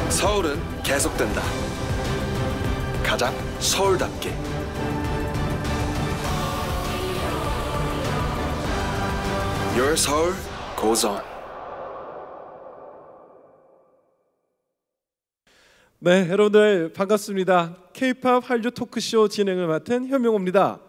서울은 계속된다. 가장 서울답게. Your Seoul goes on. 네, 여러분들 반갑습니다. K-POP 한류 토크쇼 진행을 맡은 현명호입니다.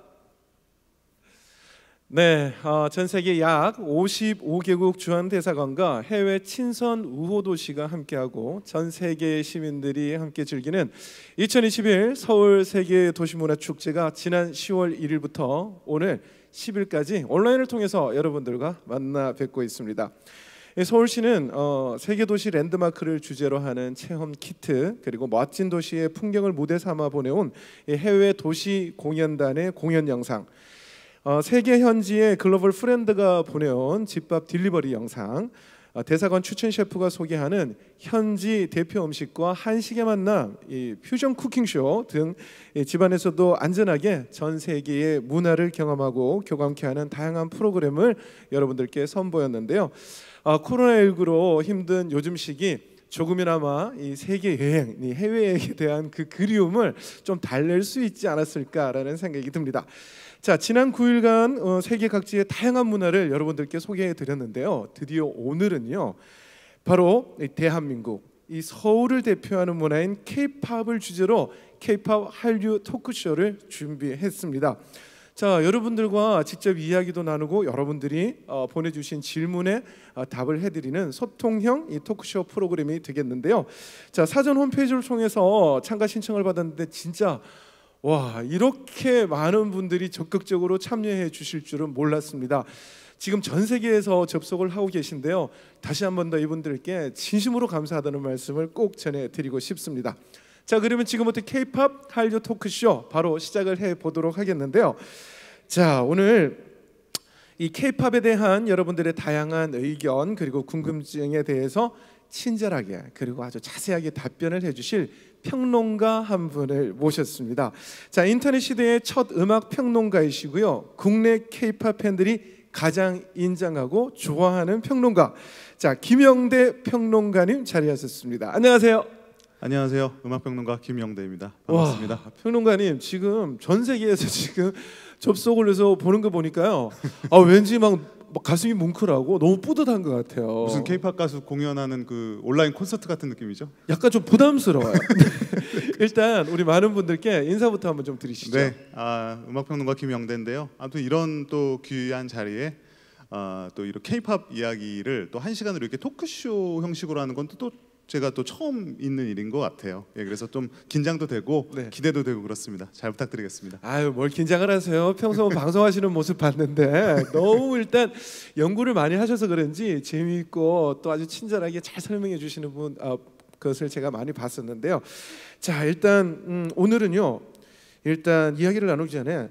네, 전 세계 약 55개국 주한 대사관과 해외 친선 우호 도시가 함께하고 전 세계 시민들이 함께 즐기는 2021 서울 세계 도시문화축제가 지난 10월 1일부터 오늘 10일까지 온라인을 통해서 여러분들과 만나 뵙고 있습니다. 서울시는 세계도시 랜드마크를 주제로 하는 체험 키트, 그리고 멋진 도시의 풍경을 무대 삼아 보내온 해외 도시 공연단의 공연 영상, 세계 현지의 글로벌 프렌드가 보내온 집밥 딜리버리 영상, 대사관 추천 셰프가 소개하는 현지 대표 음식과 한식의 만남, 이 퓨전 쿠킹쇼 등 집안에서도 안전하게 전 세계의 문화를 경험하고 교감케 하는 다양한 프로그램을 여러분들께 선보였는데요. 코로나19로 힘든 요즘 시기 조금이나마 이 세계 여행, 이 해외여행에 대한 그 그리움을 좀 달랠 수 있지 않았을까라는 생각이 듭니다. 자, 지난 9일간 세계 각지의 다양한 문화를 여러분들께 소개해 드렸는데요. 드디어 오늘은요, 바로 대한민국, 이 서울을 대표하는 문화인 K-팝을 주제로 K-팝 한류 토크쇼를 준비했습니다. 자, 여러분들과 직접 이야기도 나누고 여러분들이 보내주신 질문에 답을 해드리는 소통형 이 토크쇼 프로그램이 되겠는데요. 자, 사전 홈페이지를 통해서 참가 신청을 받았는데 진짜 와, 이렇게 많은 분들이 적극적으로 참여해 주실 줄은 몰랐습니다. 지금 전 세계에서 접속을 하고 계신데요. 다시 한 번 더 이분들께 진심으로 감사하다는 말씀을 꼭 전해드리고 싶습니다. 자, 그러면 지금부터 K-팝 한류 토크쇼 바로 시작을 해보도록 하겠는데요. 자, 오늘 이 K-팝에 대한 여러분들의 다양한 의견 그리고 궁금증에 대해서 친절하게 그리고 아주 자세하게 답변을 해주실 평론가 한 분을 모셨습니다. 자, 인터넷 시대의 첫 음악 평론가이시고요. 국내 K-팝 팬들이 가장 인정하고 좋아하는 평론가. 자, 김영대 평론가님 자리하셨습니다. 안녕하세요. 안녕하세요. 음악평론가 김영대입니다. 반갑습니다. 와, 평론가님 지금 전 세계에서 지금 접속을 해서 보는 거 보니까요. 왠지 막 가슴이 뭉클하고 너무 뿌듯한 것 같아요. 무슨 K-팝 가수 공연하는 그 온라인 콘서트 같은 느낌이죠? 약간 좀 부담스러워요. 일단 우리 많은 분들께 인사부터 한번 좀 드리시죠. 네, 음악평론가 김영대인데요. 아무튼 이런 또 귀한 자리에 또 이런 K-팝 이야기를 또 1시간으로 이렇게 토크쇼 형식으로 하는 건 또 제가 또 처음 있는 일인 것 같아요. 예, 그래서 좀 긴장도 되고 네. 기대도 되고 그렇습니다. 잘 부탁드리겠습니다. 아유, 뭘 긴장을 하세요. 평소 방송하시는 모습 봤는데 너무 일단 연구를 많이 하셔서 그런지 재미있고 또 아주 친절하게 잘 설명해 주시는 분 그것을 제가 많이 봤었는데요. 자, 일단 오늘은요. 일단 이야기를 나누기 전에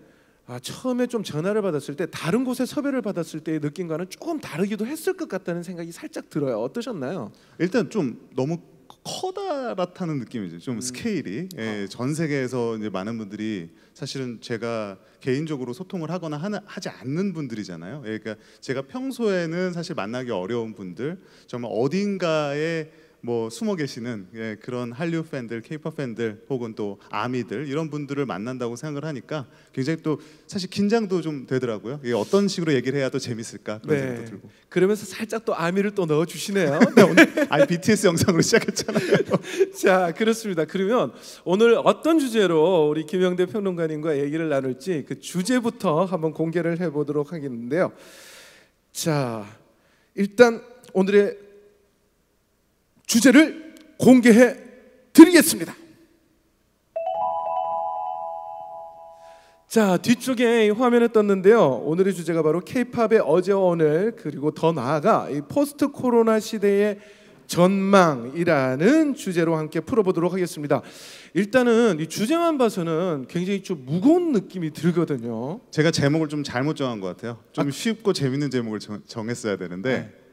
처음에 좀 전화를 받았을 때 다른 곳에 섭외를 받았을 때의 느낌과는 조금 다르기도 했을 것 같다는 생각이 살짝 들어요. 어떠셨나요? 일단 좀 너무 커다랗다는 느낌이죠. 좀 스케일이 전 세계에서 이제 많은 분들이 사실은 제가 개인적으로 소통을 하거나 하지 않는 분들이잖아요. 그러니까 제가 평소에는 사실 만나기 어려운 분들, 정말 어딘가에 뭐 숨어 계시는 그런 한류 팬들, 케이팝 팬들 혹은 또 아미들 이런 분들을 만난다고 생각을 하니까 굉장히 또 사실 긴장도 좀 되더라고요. 이게 어떤 식으로 얘기를 해야 더 재밌을까 그런 생각도 들고. 그러면서 살짝 또 아미를 또 넣어 주시네요. 네, 오늘 BTS 영상으로 시작했잖아요. 자, 그렇습니다. 그러면 오늘 어떤 주제로 우리 김영대 평론가님과 얘기를 나눌지 그 주제부터 한번 공개를 해보도록 하겠는데요. 자, 일단 오늘의 주제를 공개해 드리겠습니다. 자, 뒤쪽에 화면에 떴는데요. 오늘의 주제가 바로 K-팝의 어제와 오늘, 그리고 더 나아가 이 포스트 코로나 시대의 전망이라는 주제로 함께 풀어보도록 하겠습니다. 일단은 이 주제만 봐서는 굉장히 좀 무거운 느낌이 들거든요. 제가 제목을 좀 잘못 정한 것 같아요. 좀 쉽고 재밌는 제목을 정했어야 되는데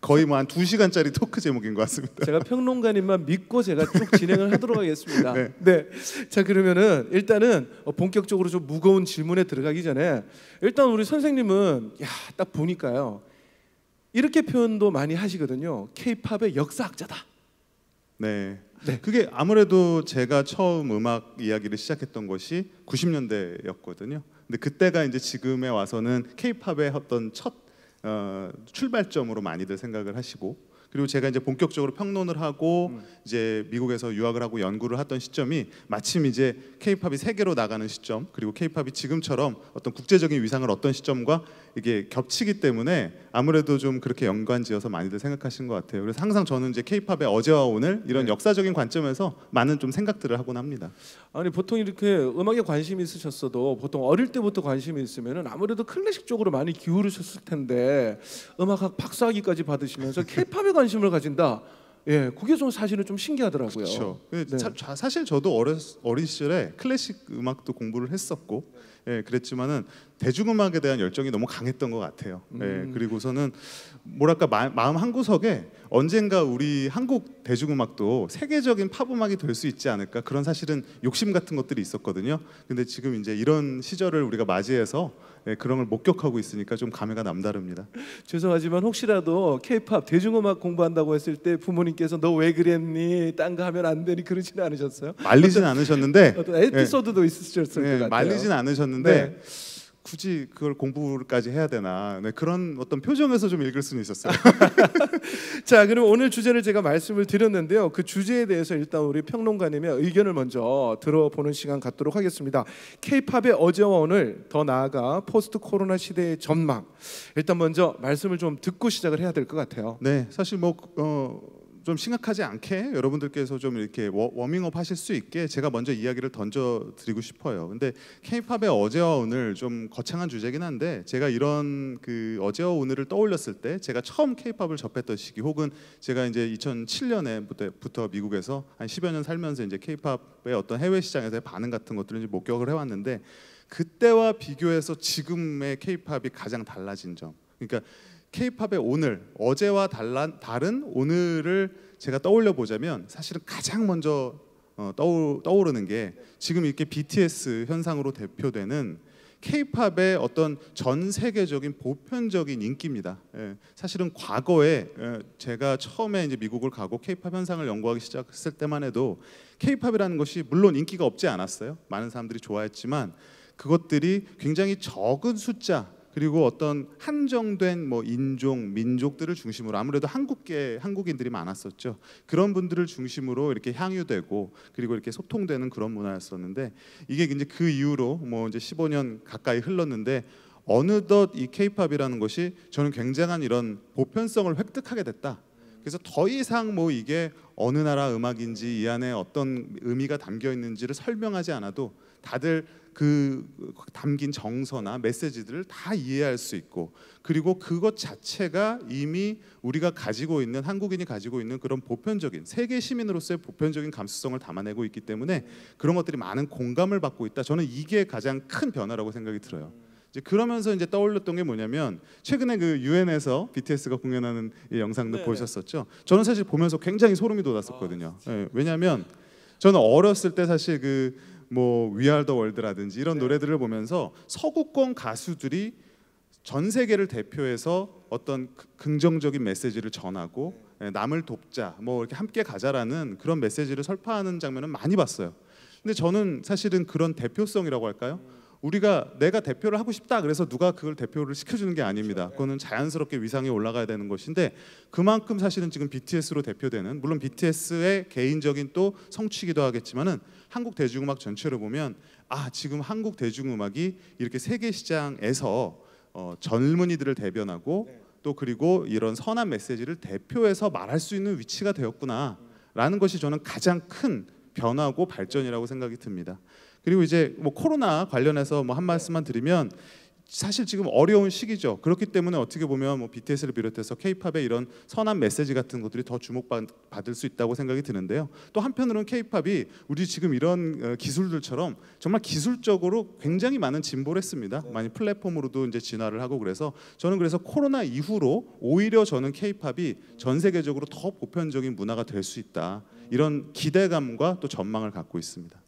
거의 뭐 한 2시간짜리 토크 제목인 것 같습니다. 제가 평론가님만 믿고 제가 쭉 진행을 하도록 하겠습니다. 네. 네. 자, 그러면은 일단은 본격적으로 좀 무거운 질문에 들어가기 전에 일단 우리 선생님은 딱 보니까요. 이렇게 표현도 많이 하시거든요. K-팝의 역사학자다. 네. 그게 아무래도 제가 처음 음악 이야기를 시작했던 것이 90년대였거든요. 근데 그때가 이제 지금에 와서는 K-팝의 어떤 첫 출발점으로 많이들 생각을 하시고, 그리고 제가 이제 본격적으로 평론을 하고 이제 미국에서 유학을 하고 연구를 했던 시점이 마침 이제 K-팝이 세계로 나가는 시점, 그리고 K-팝이 지금처럼 어떤 국제적인 위상을 얻던 시점과 이게 겹치기 때문에 아무래도 좀 그렇게 연관지어서 많이들 생각하시는 것 같아요. 그래서 항상 저는 이제 K-팝의 어제와 오늘 이런 역사적인 관점에서 많은 좀 생각들을 하곤 합니다. 아니, 보통 이렇게 음악에 관심이 있으셨어도 보통 어릴 때부터 관심이 있으면은 아무래도 클래식 쪽으로 많이 기울으셨을 텐데 음악학 박사학위까지 받으시면서 K-팝에 관심을 가진다. 예, 그게 좀 사실은 좀 신기하더라고요. 그렇죠. 네. 사실 저도 어린 시절에 클래식 음악도 공부를 했었고, 그랬지만은 대중음악에 대한 열정이 너무 강했던 것 같아요. 그리고서는 뭐랄까 마음 한구석에 언젠가 우리 한국 대중음악도 세계적인 팝음악이 될 수 있지 않을까, 그런 사실은 욕심 같은 것들이 있었거든요. 근데 지금 이제 이런 시절을 우리가 맞이해서 그런 걸 목격하고 있으니까 좀 감회가 남다릅니다. 죄송하지만 혹시라도 K-팝 대중음악 공부한다고 했을 때 부모님께서 너 왜 그랬니? 딴 거 하면 안 되니 그러지는 않으셨어요? 말리진 않으셨는데 어떤 에피소드도 있으셨을 것 같아요. 말리진 않으셨는데 굳이 그걸 공부까지 해야 되나, 그런 어떤 표정에서 좀 읽을 수는 있었어요. 자, 그럼 오늘 주제를 제가 말씀을 드렸는데요. 그 주제에 대해서 일단 우리 평론가님의 의견을 먼저 들어보는 시간 갖도록 하겠습니다. K-팝의 어제와 오늘, 더 나아가 포스트 코로나 시대의 전망. 일단 먼저 말씀을 좀 듣고 시작을 해야 될 것 같아요. 네, 사실 좀 심각하지 않게 여러분들께서 좀 이렇게 워밍업 하실 수 있게 제가 먼저 이야기를 던져 드리고 싶어요. 근데 K-팝의 어제와 오늘 좀 거창한 주제긴 한데, 제가 이런 그 어제와 오늘을 떠올렸을 때 제가 처음 K-팝을 접했던 시기, 혹은 제가 이제 2007년에부터 미국에서 한 10여 년 살면서 이제 K-팝의 어떤 해외 시장에서의 반응 같은 것들을 이제 목격을 해왔는데, 그때와 비교해서 지금의 K-팝이 가장 달라진 점, 그러니까 K-팝의 오늘, 어제와 다른 오늘을 제가 떠올려 보자면 사실은 가장 먼저 떠오르는 게 지금 이렇게 BTS 현상으로 대표되는 K-팝의 어떤 전 세계적인 보편적인 인기입니다. 사실은 과거에 제가 처음에 이제 미국을 가고 K-팝 현상을 연구하기 시작했을 때만 해도 K-팝이라는 것이 물론 인기가 없지 않았어요. 많은 사람들이 좋아했지만 그것들이 굉장히 적은 숫자, 그리고 어떤 한정된 인종, 민족들을 중심으로, 아무래도 한국인들이 많았었죠. 그런 분들을 중심으로 이렇게 향유되고 그리고 이렇게 소통되는 그런 문화였었는데, 이게 이제 그 이후로 이제 15년 가까이 흘렀는데 어느덧 이 K-팝이라는 것이 저는 굉장한 이런 보편성을 획득하게 됐다. 그래서 더 이상 이게 어느 나라 음악인지 이 안에 어떤 의미가 담겨 있는지를 설명하지 않아도 다들 그 담긴 정서나 메시지들을 다 이해할 수 있고, 그리고 그것 자체가 이미 우리가 가지고 있는, 한국인이 가지고 있는 그런 보편적인, 세계 시민으로서의 보편적인 감수성을 담아내고 있기 때문에 그런 것들이 많은 공감을 받고 있다. 저는 이게 가장 큰 변화라고 생각이 들어요. 이제 그러면서 이제 떠올렸던 게 뭐냐면 최근에 그 유엔에서 BTS가 공연하는 이 영상도 네네. 보셨었죠. 저는 사실 보면서 굉장히 소름이 돋았었거든요. 예, 왜냐하면 저는 어렸을 때 사실 그 뭐 We Are the World라든지 이런 노래들을 보면서 서구권 가수들이 전 세계를 대표해서 어떤 긍정적인 메시지를 전하고 남을 돕자, 뭐 이렇게 함께 가자라는 그런 메시지를 설파하는 장면은 많이 봤어요. 근데 저는 사실은 그런 대표성이라고 할까요? 우리가 내가 대표를 하고 싶다 그래서 누가 그걸 대표를 시켜주는 게 아닙니다. 그거는 자연스럽게 위상에 올라가야 되는 것인데 그만큼 사실은 지금 BTS로 대표되는, 물론 BTS의 개인적인 또 성취기도 하겠지만은 한국 대중음악 전체를 보면 지금 한국 대중음악이 이렇게 세계 시장에서 젊은이들을 대변하고 또 그리고 이런 선한 메시지를 대표해서 말할 수 있는 위치가 되었구나라는 것이 저는 가장 큰 변화고 발전이라고 생각이 듭니다. 그리고 이제 뭐 코로나 관련해서 뭐 한 말씀만 드리면 사실 지금 어려운 시기죠. 그렇기 때문에 어떻게 보면 뭐 BTS를 비롯해서 K-팝의 이런 선한 메시지 같은 것들이 더 주목받을 수 있다고 생각이 드는데요. 또 한편으로는 K-팝이 우리 지금 이런 기술들처럼 정말 기술적으로 굉장히 많은 진보를 했습니다. 많이 플랫폼으로도 이제 진화를 하고 그래서 저는 그래서 코로나 이후로 오히려 저는 K-팝이 전 세계적으로 더 보편적인 문화가 될 수 있다. 이런 기대감과 또 전망을 갖고 있습니다.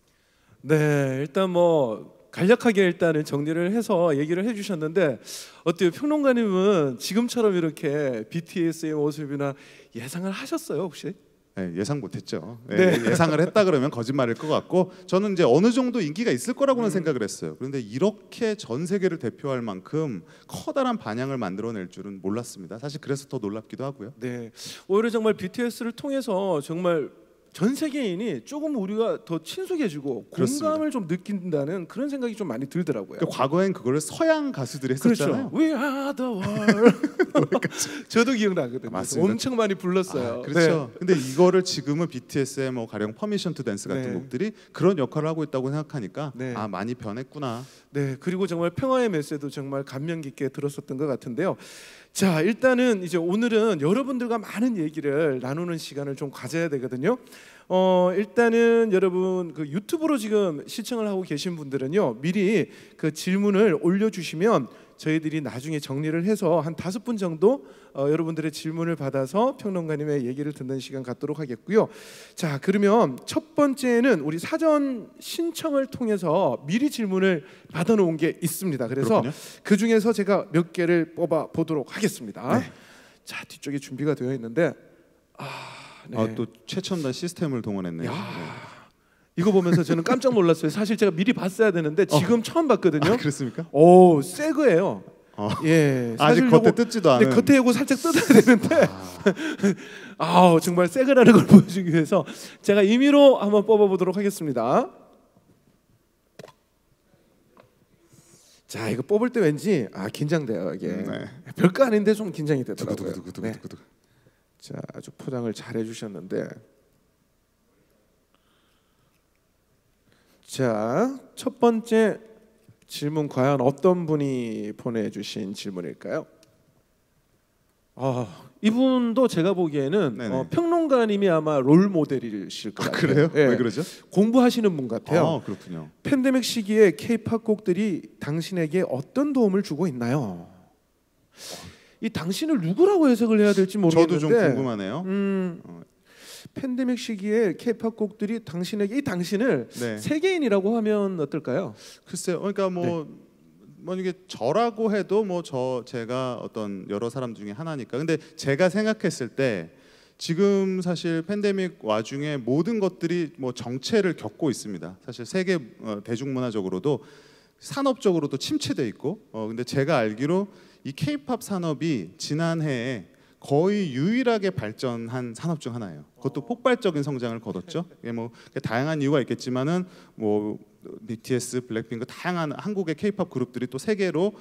네, 일단 뭐 간략하게 일단은 정리를 해서 얘기를 해주셨는데 어때요? 평론가님은 지금처럼 이렇게 BTS의 모습이나 예상을 하셨어요 혹시? 네, 예상 못했죠. 네. 예상을 했다 그러면 거짓말일 것 같고 저는 이제 어느 정도 인기가 있을 거라고는 생각을 했어요. 그런데 이렇게 전 세계를 대표할 만큼 커다란 반향을 만들어낼 줄은 몰랐습니다. 사실 그래서 더 놀랍기도 하고요. 네, 오히려 정말 BTS를 통해서 정말 전 세계인이 조금 우리가 더 친숙해지고 그렇습니다. 공감을 좀 느낀다는 그런 생각이 좀 많이 들더라고요. 그러니까 과거엔 그거를 서양 가수들이 했었잖아요. 그렇죠. We are the world. 저도 기억나거든요. 맞습니다. 엄청 많이 불렀어요. 그렇죠. 근데 이거를 지금은 BTS의 뭐 가령 퍼미션 투 댄스 같은 네. 곡들이 그런 역할을 하고 있다고 생각하니까 네. 많이 변했구나. 네, 그리고 정말 평화의 메시지도 정말 감명 깊게 들었었던 것 같은데요. 자, 일단은 이제 오늘은 여러분들과 많은 얘기를 나누는 시간을 좀 가져야 되거든요. 일단은 여러분 그 유튜브로 지금 시청을 하고 계신 분들은요, 미리 그 질문을 올려주시면 저희들이 나중에 정리를 해서 한 5분 정도 여러분들의 질문을 받아서 평론가님의 얘기를 듣는 시간 갖도록 하겠고요. 자, 그러면 첫 번째는 우리 사전 신청을 통해서 미리 질문을 받아놓은 게 있습니다. 그래서 그렇군요. 그 중에서 제가 몇 개를 뽑아 보도록 하겠습니다. 네. 자, 뒤쪽에 준비가 되어 있는데 네. 또 최첨단 시스템을 동원했네요. 야. 네. 이거 보면서 저는 깜짝 놀랐어요. 사실 제가 미리 봤어야 되는데 지금 처음 봤거든요. 그렇습니까? 오, 새 거예요. 예, 아직 사실 겉에 요거- 뜯지도 않은. 네, 겉에 이거 살짝 뜯어야 되는데 정말 새 거라는 걸 보여주기 위해서 제가 임의로 한번 뽑아보도록 하겠습니다. 자, 이거 뽑을 때 왠지 긴장돼요. 이게 네. 별거 아닌데 좀 긴장이 되더라고요. 네. 두구두구두구두구. 자, 아주 포장을 잘 해주셨는데, 자, 첫 번째 질문 과연 어떤 분이 보내주신 질문일까요? 이분도 제가 보기에는 네네. 평론가님이 아마 롤 모델이실 것 같아요. 그래요? 예, 왜 그러죠? 공부하시는 분 같아요. 그렇군요. 팬데믹 시기에 K-팝 곡들이 당신에게 어떤 도움을 주고 있나요? 이 당신을 누구라고 해석을 해야 될지 모르겠는데 저도 좀 궁금하네요. 팬데믹 시기에 K-팝 곡들이 당신에게 이 당신을 네. 세계인이라고 하면 어떨까요? 글쎄요. 그러니까 뭐 이게 저라고 해도 제가 어떤 여러 사람 중에 하나니까. 근데 제가 생각했을 때 지금 사실 팬데믹 와중에 모든 것들이 뭐 정체를 겪고 있습니다. 사실 세계 대중문화적으로도 산업적으로도 침체돼 있고. 근데 제가 알기로 이 K-팝 산업이 지난해에 거의 유일하게 발전한 산업 중 하나예요. 그것도 폭발적인 성장을 거뒀죠. 이게 뭐 다양한 이유가 있겠지만은 뭐 BTS, 블랙핑크 다양한 한국의 K-팝 그룹들이 또 세계로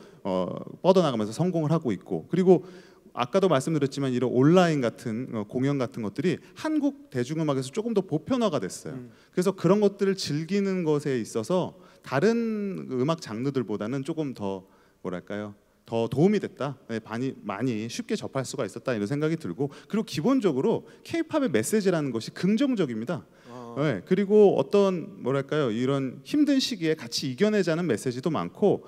뻗어나가면서 성공을 하고 있고, 그리고 아까도 말씀드렸지만 이런 온라인 같은 공연 같은 것들이 한국 대중음악에서 조금 더 보편화가 됐어요. 그래서 그런 것들을 즐기는 것에 있어서 다른 음악 장르들보다는 조금 더 뭐랄까요? 더 도움이 됐다. 네, 많이 쉽게 접할 수가 있었다 이런 생각이 들고, 그리고 기본적으로 K-팝의 메시지라는 것이 긍정적입니다. 네, 그리고 어떤 뭐랄까요? 이런 힘든 시기에 같이 이겨내자는 메시지도 많고,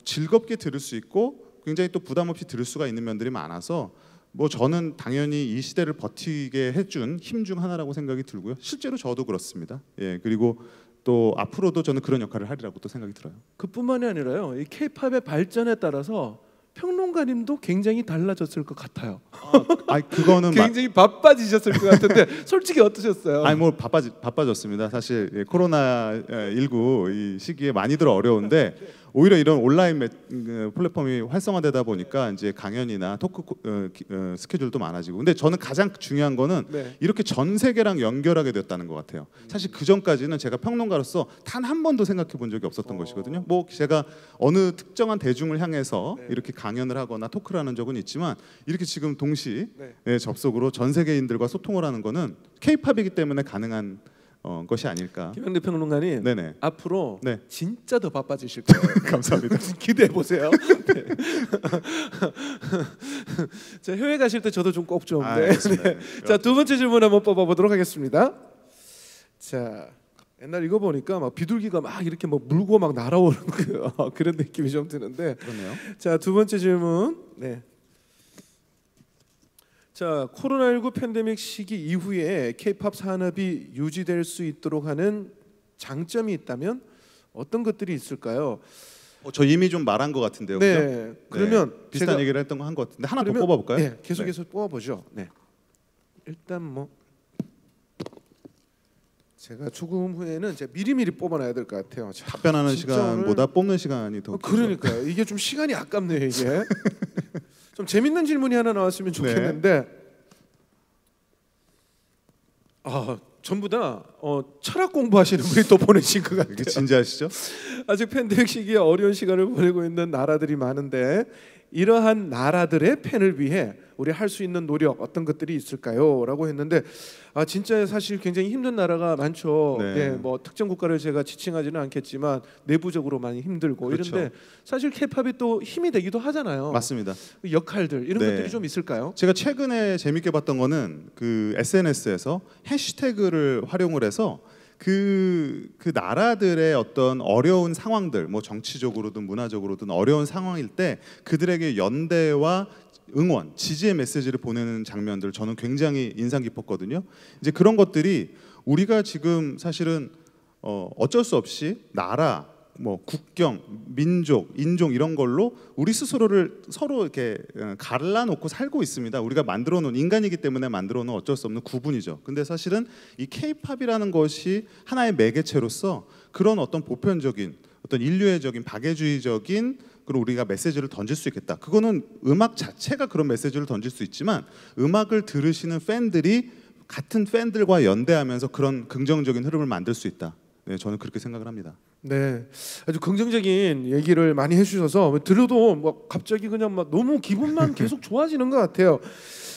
즐겁게 들을 수 있고 굉장히 또 부담 없이 들을 수가 있는 면들이 많아서 뭐 저는 당연히 이 시대를 버티게 해준 힘 중 하나라고 생각이 들고요. 실제로 저도 그렇습니다. 예, 그리고 또 앞으로도 저는 그런 역할을 하리라고 또 생각이 들어요. 그뿐만이 아니라요. 이 K-팝의 발전에 따라서 평론가님도 굉장히 달라졌을 것 같아요. 그거는 굉장히 바빠지셨을 것 같은데 솔직히 어떠셨어요? 뭐 바빠졌습니다. 사실 코로나 19 이 시기에 많이들 어려운데 오히려 이런 온라인 플랫폼이 활성화되다 보니까 이제 강연이나 토크 스케줄도 많아지고. 근데 저는 가장 중요한 거는 네. 이렇게 전 세계랑 연결하게 됐다는 것 같아요. 사실 그 전까지는 제가 평론가로서 단 한 번도 생각해 본 적이 없었던 것이거든요. 뭐 제가 어느 특정한 대중을 향해서 이렇게 강연을 하거나 토크를 하는 적은 있지만 이렇게 지금 동시 접속으로 전 세계인들과 소통을 하는 거는 K-팝이기 때문에 가능한 것이 아닐까. 김영대 평론가님 네네. 앞으로 네. 진짜 더 바빠지실 거예요. 감사합니다. 기대해 보세요. 네. 자, 해외 가실 때 저도 좀 꼭 좀. 네. 네. 자, 두 번째 질문 한번 뽑아보도록 하겠습니다. 자, 옛날 이거 보니까 막 비둘기가 막 이렇게 뭐 물고 막 날아오는 그런 느낌이 좀 드는데. 그러네요. 자, 두 번째 질문. 네. 자, 코로나19 팬데믹 시기 이후에 K-팝 산업이 유지될 수 있도록 하는 장점이 있다면 어떤 것들이 있을까요? 저 이미 좀 말한 것 같은데요. 네. 그죠? 그러면 비슷한 제가- 얘기를 했던 거 한 것 같은데 하나 더 그러면- 뽑아볼까요? 네, 계속해서 뽑아보죠. 네. 일단 뭐 제가 조금 후에는 제가 미리미리 뽑아놔야 될 것 같아요. 자, 답변하는 진짜 시간보다 뽑는 시간이 더. 그러니까요. 이게 좀 시간이 아깝네요. 이게 좀 재밌는 질문이 하나 나왔으면 좋겠는데 전부 다 철학 공부하시는 분이 또 보내신 것 같아요. 이게 진지하시죠? 아직 팬데믹 시기에 어려운 시간을 보내고 있는 나라들이 많은데 이러한 나라들의 팬을 위해 우리 할 수 있는 노력 어떤 것들이 있을까요? 라고 했는데 진짜 사실 굉장히 힘든 나라가 많죠. 네. 네, 뭐 특정 국가를 제가 지칭하지는 않겠지만 내부적으로 많이 힘들고 그렇죠. 이런데 사실 K-팝이 또 힘이 되기도 하잖아요. 맞습니다. 역할들 이런 네. 것들이 좀 있을까요? 제가 최근에 재밌게 봤던 거는 그 SNS에서 해시태그를 활용을 해서 그 나라들의 어떤 어려운 상황들, 뭐 정치적으로든 문화적으로든 어려운 상황일 때 그들에게 연대와 응원, 지지의 메시지를 보내는 장면들 저는 굉장히 인상 깊었거든요. 이제 그런 것들이 우리가 지금 사실은 어쩔 수 없이 나라, 뭐 국경, 민족, 인종 이런 걸로 우리 스스로를 서로 이렇게 갈라놓고 살고 있습니다. 우리가 만들어놓은 인간이기 때문에 만들어놓은 어쩔 수 없는 구분이죠. 근데 사실은 이 K-팝이라는 것이 하나의 매개체로서 그런 어떤 보편적인 어떤 인류애적인 박애주의적인 그리고 우리가 메시지를 던질 수 있겠다. 그거는 음악 자체가 그런 메시지를 던질 수 있지만 음악을 들으시는 팬들이 같은 팬들과 연대하면서 그런 긍정적인 흐름을 만들 수 있다. 네, 저는 그렇게 생각을 합니다. 네, 아주 긍정적인 얘기를 많이 해주셔서 들어도 뭐 갑자기 그냥 막 너무 기분만 계속 좋아지는 것 같아요.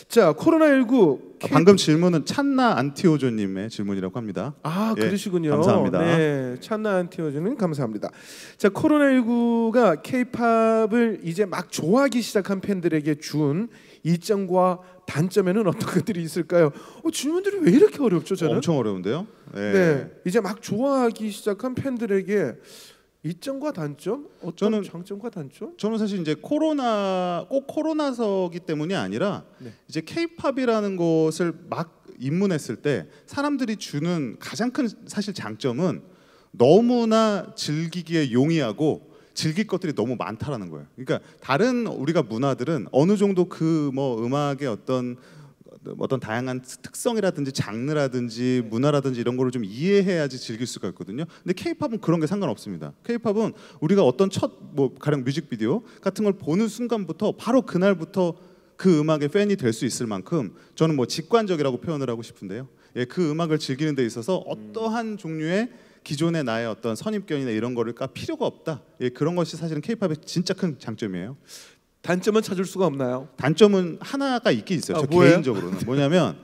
자, 코로나19 방금 질문은 찬나 안티오조님의 질문이라고 합니다. 예, 그러시군요. 감사합니다. 네, 찬나 안티오즈는 감사합니다. 자, 코로나19가 K-팝을 이제 막 좋아하기 시작한 팬들에게 준 이점과 단점에는 어떤 것들이 있을까요? 질문들이 왜 이렇게 어렵죠, 저는? 엄청 어려운데요. 네, 이제 막 좋아하기 시작한 팬들에게 이점과 단점? 어떤 장점과 단점? 저는 사실 이제 꼭 코로나서기 때문이 아니라 이제 K-팝이라는 것을 막 입문했을 때 사람들이 주는 가장 큰 사실 장점은 너무나 즐기기에 용이하고 즐길 것들이 너무 많다라는 거예요. 그러니까 다른 우리가 문화들은 어느 정도 그 뭐 음악의 어떤 다양한 특성이라든지 장르라든지 문화라든지 이런 거를 좀 이해해야지 즐길 수가 있거든요. 근데 K-팝은 그런 게 상관없습니다. K-팝은 우리가 어떤 가령 뮤직비디오 같은 걸 보는 순간부터 바로 그날부터 그 음악의 팬이 될 수 있을 만큼 저는 뭐 직관적이라고 표현을 하고 싶은데요. 예, 그 음악을 즐기는 데 있어서 어떠한 종류의 기존의 나의 어떤 선입견이나 이런 거를 필요가 없다. 예, 그런 것이 사실은 K-팝의 진짜 큰 장점이에요. 단점은 찾을 수가 없나요? 단점은 하나가 있긴 있어요. 저 뭐예요? 개인적으로는 뭐냐면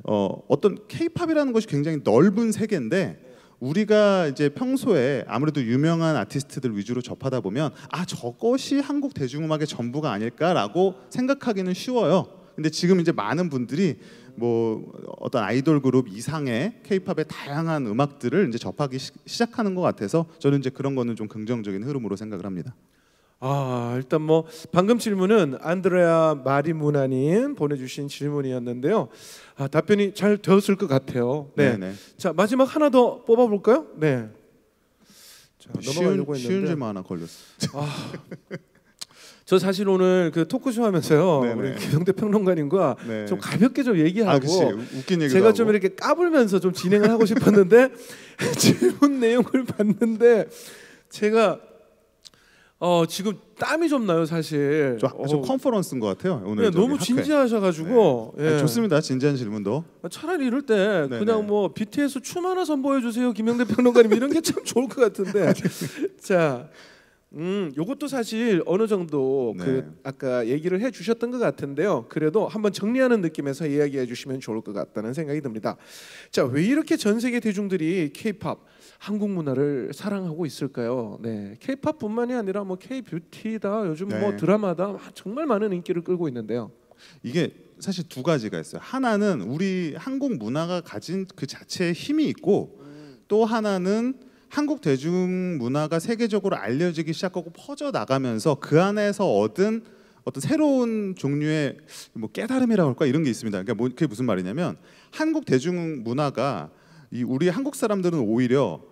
어떤 K-팝이라는 것이 굉장히 넓은 세계인데 우리가 이제 평소에 아무래도 유명한 아티스트들 위주로 접하다 보면 저것이 한국 대중음악의 전부가 아닐까라고 생각하기는 쉬워요. 근데 지금 이제 많은 분들이 뭐 어떤 아이돌 그룹 이상의 K-팝의 다양한 음악들을 이제 접하기 시작하는 것 같아서 저는 이제 그런 거는 좀 긍정적인 흐름으로 생각을 합니다. 일단 뭐 방금 질문은 안드레아 마리무나님 보내주신 질문이었는데요. 답변이 잘 되었을 것 같아요. 네. 네네. 자, 마지막 하나 더 뽑아볼까요? 네. 자, 넘어가려고 쉬운 했는데. 질문 하나 걸렸어. 저 사실 오늘 그 토크쇼 하면서요, 네네. 우리 김영대 평론가님과 네. 좀 가볍게 좀 얘기하고 그치. 웃긴 얘기도 제가 하고. 좀 이렇게 까불면서 좀 진행을 하고 싶었는데 질문 내용을 봤는데 제가 지금 땀이 좀 나요, 사실. 좀 컨퍼런스인 것 같아요. 오늘 네, 저기 너무 학회. 진지하셔가지고 네. 좋습니다. 진지한 질문도. 차라리 이럴 때 네네. 그냥 뭐 BTS 춤 하나 선보여 주세요, 김영대 평론가님, 이런 게 참 좋을 것 같은데. 자, 요것도 사실 어느 정도 네. 그 아까 얘기를 해주셨던 것 같은데요. 그래도 한번 정리하는 느낌에서 이야기해 주시면 좋을 것 같다는 생각이 듭니다. 자, 왜 이렇게 전 세계 대중들이 K-팝, 한국 문화를 사랑하고 있을까요? 네, K-팝뿐만이 아니라 뭐 K-뷰티다, 요즘 뭐 네. 드라마다 정말 많은 인기를 끌고 있는데요. 이게 사실 두 가지가 있어요. 하나는 우리 한국 문화가 가진 그 자체의 힘이 있고, 또 하나는 한국 대중 문화가 세계적으로 알려지기 시작하고 퍼져 나가면서 그 안에서 얻은 어떤 새로운 종류의 뭐 깨달음이라고 할까, 이런 게 있습니다. 그러니까 그게 무슨 말이냐면, 한국 대중 문화가 우리 한국 사람들은 오히려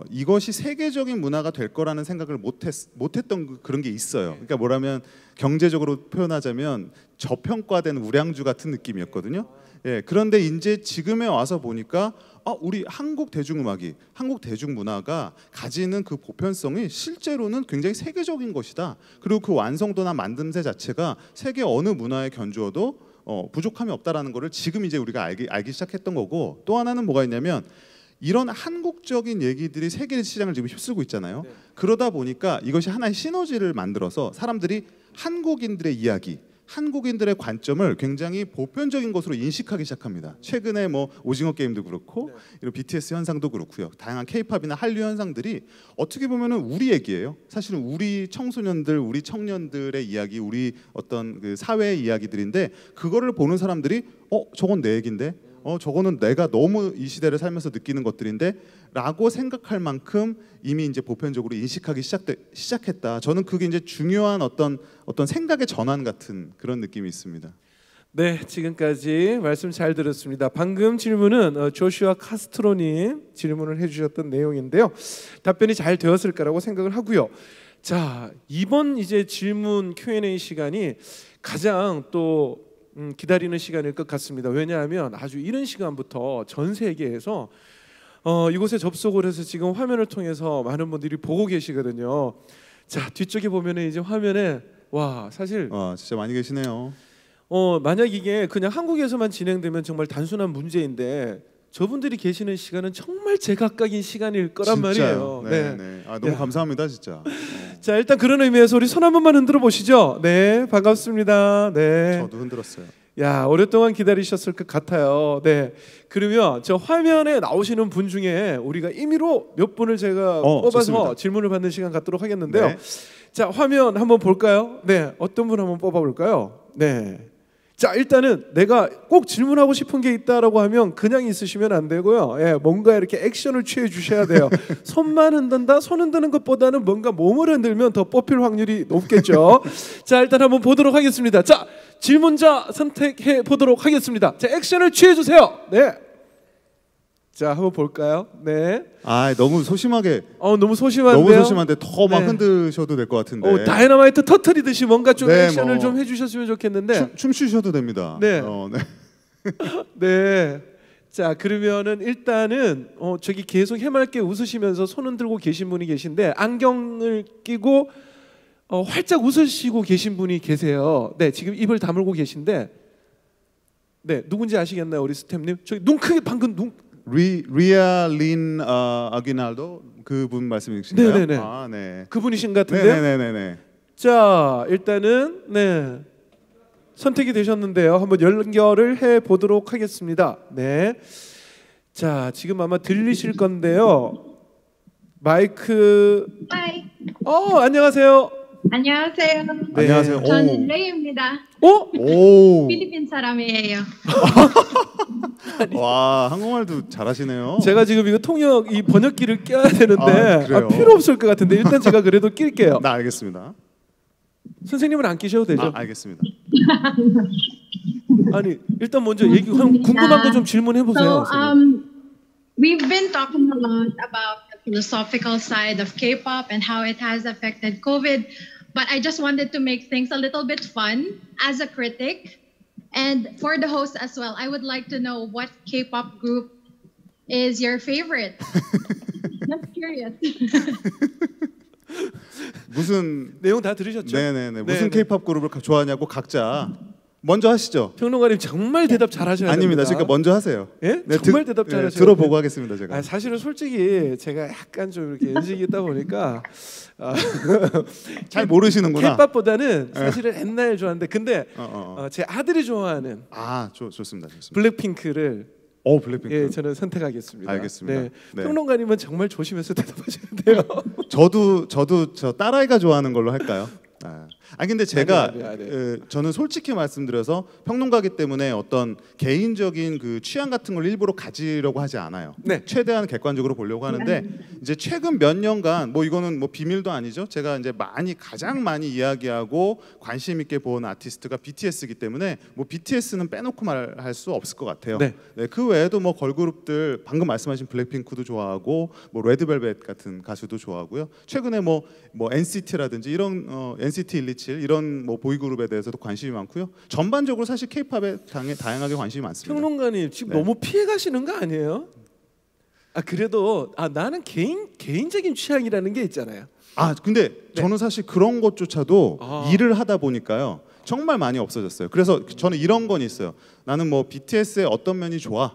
이것이 세계적인 문화가 될 거라는 생각을 못했던 그런 게 있어요. 그러니까 뭐라면 경제적으로 표현하자면 저평가된 우량주 같은 느낌이었거든요. 예, 그런데 이제 지금에 와서 보니까 우리 한국 대중음악이, 한국 대중문화가 가지는 그 보편성이 실제로는 굉장히 세계적인 것이다. 그리고 그 완성도나 만듦새 자체가 세계 어느 문화에 견주어도 부족함이 없다라는 것을 지금 이제 우리가 알기 시작했던 거고, 또 하나는 뭐가 있냐면, 이런 한국적인 얘기들이 세계 시장을 지금 휩쓸고 있잖아요. 네. 그러다 보니까 이것이 하나의 시너지를 만들어서 사람들이 한국인들의 이야기, 한국인들의 관점을 굉장히 보편적인 것으로 인식하기 시작합니다. 최근에 뭐 오징어 게임도 그렇고, 이런 BTS 현상도 그렇고요. 다양한 K-팝이나 한류 현상들이 어떻게 보면은 우리 얘기예요. 사실은 우리 청소년들, 우리 청년들의 이야기, 우리 어떤 그 사회의 이야기들인데, 그거를 보는 사람들이 저건 내 얘긴데, 저거는 내가 너무 이 시대를 살면서 느끼는 것들인데 라고 생각할 만큼 이미 이제 보편적으로 인식하기 시작했다. 저는 그게 이제 중요한 어떤 생각의 전환 같은 그런 느낌이 있습니다. 네, 지금까지 말씀 잘 들었습니다. 방금 질문은 조슈아 카스트로님 질문을 해주셨던 내용인데요. 답변이 잘 되었을 거라고 생각을 하고요. 자, 이번 이제 질문 Q&A 시간이 가장 또 기다리는 시간일 것 같습니다. 왜냐하면 아주 이른 시간부터 전 세계에서 이곳에 접속을 해서 지금 화면을 통해서 많은 분들이 보고 계시거든요. 자, 뒤쪽에 보면은 이제 화면에 사실 진짜 많이 계시네요. 만약 이게 그냥 한국에서만 진행되면 정말 단순한 문제인데, 저분들이 계시는 시간은 정말 제각각인 시간일 거란 진짜요. 말이에요. 네. 너무 감사합니다, 진짜. 자, 일단 그런 의미에서 우리 손 한 번만 흔들어 보시죠. 네, 반갑습니다. 네. 저도 흔들었어요. 야, 오랫동안 기다리셨을 것 같아요. 네. 그러면 저 화면에 나오시는 분 중에 우리가 임의로 몇 분을 제가 뽑아서 좋습니다. 질문을 받는 시간 갖도록 하겠는데요. 네. 자, 화면 한번 볼까요? 네, 어떤 분 한번 뽑아볼까요? 네. 자, 일단은 내가 꼭 질문하고 싶은 게 있다라고 하면 그냥 있으시면 안 되고요. 예, 뭔가 이렇게 액션을 취해 주셔야 돼요. 손만 흔든다, 손 흔드는 것보다는 뭔가 몸을 흔들면 더 뽑힐 확률이 높겠죠. 자, 일단 한번 보도록 하겠습니다. 자, 질문자 선택해 보도록 하겠습니다. 자, 액션을 취해 주세요. 네. 자, 한번 볼까요? 네. 너무 소심하게. 너무 소심한데요. 너무 소심한데 더 막 네. 흔드셔도 될 것 같은데. 다이너마이트 터트리듯이 뭔가 좀 네, 액션을 뭐. 좀 해주셨으면 좋겠는데. 춤 추셔도 됩니다. 네. 네. 네. 자, 그러면은 일단은 저기 계속 해맑게 웃으시면서 손 흔들고 계신 분이 계신데, 안경을 끼고 활짝 웃으시고 계신 분이 계세요. 네, 지금 입을 다물고 계신데, 네, 누군지 아시겠나요, 우리 스태프님? 저기 눈 크게 방금 눈. 리아 린 아기날도 그분 말씀이신가요? 네네네. 네. 그분이신 것 같은데요. 네네네. 자, 일단은 네, 선택이 되셨는데요. 한번 연결을 해 보도록 하겠습니다. 네. 자, 지금 아마 들리실 건데요. 마이크. 하이. 안녕하세요. 안녕하세요. 네. 안녕하세요. 저는 레이입니다. 오. 필리핀 사람이에요. 와, 한국말도 잘하시네요. 제가 지금 이거 통역 이 번역기를 껴야 되는데 그래요? 필요 없을 것 같은데 일단 제가 그래도 낄게요. 나 알겠습니다. 선생님은 안 끼셔도 되죠. 알겠습니다. 아니 일단 먼저 얘기 궁금한 거 좀 질문해 보세요. So, we've been talking a lot about the philosophical side of K-pop and how it has affected COVID, but I just wanted to make things a little bit fun as a critic. And for the host as well, I would like to know what K-pop group is your favorite. Just curious. 무슨 내용 다 들으셨죠? 네네네 무슨 K-팝 그룹을 좋아하냐고 각자 먼저 하시죠. 평론가님 정말 대답 잘하셔야 아닙니다. 됩니다. 그러니까 먼저 하세요. 예? 네, 정말 대답 잘하셔야 들어보고 돼요. 하겠습니다. 제가. 아, 사실은 솔직히 제가 약간 좀 이렇게 연식이 있다 보니까 잘 모르시는구나. K-팝보다는 사실은 옛날 좋아하는데 근데 어. 제 아들이 좋아하는 좋습니다. 블랙핑크를 블랙핑크. 예, 저는 선택하겠습니다. 알겠습니다. 네. 네. 평론가님은 정말 조심해서 대답하셔야 돼요. 저도 저 딸아이가 좋아하는 걸로 할까요? 근데 제가 아니요. 저는 솔직히 말씀드려서 평론가기 때문에 어떤 개인적인 그 취향 같은 걸 일부러 가지려고 하지 않아요. 네. 최대한 객관적으로 보려고 하는데 이제 최근 몇 년간 뭐 이거는 뭐 비밀도 아니죠. 제가 이제 가장 많이 이야기하고 관심 있게 본 아티스트가 BTS이기 때문에 뭐 BTS는 빼놓고 말할 수 없을 것 같아요. 네. 그 외에도 뭐 걸그룹들 방금 말씀하신 블랙핑크도 좋아하고 뭐 레드벨벳 같은 가수도 좋아하고요. 최근에 뭐 NCT라든지 이런 NCT 127 이런 뭐 보이그룹에 대해서도 관심이 많고요. 전반적으로 사실 K-팝에 다양하게 관심이 많습니다. 평론가님 지금 네. 너무 피해 가시는 거 아니에요? 그래도 나는 개인적인 취향이라는 게 있잖아요. 근데 저는 사실 그런 것조차도 일을 하다 보니까요. 정말 많이 없어졌어요. 그래서 저는 이런 건 있어요. 나는 뭐 BTS의 어떤 면이 좋아.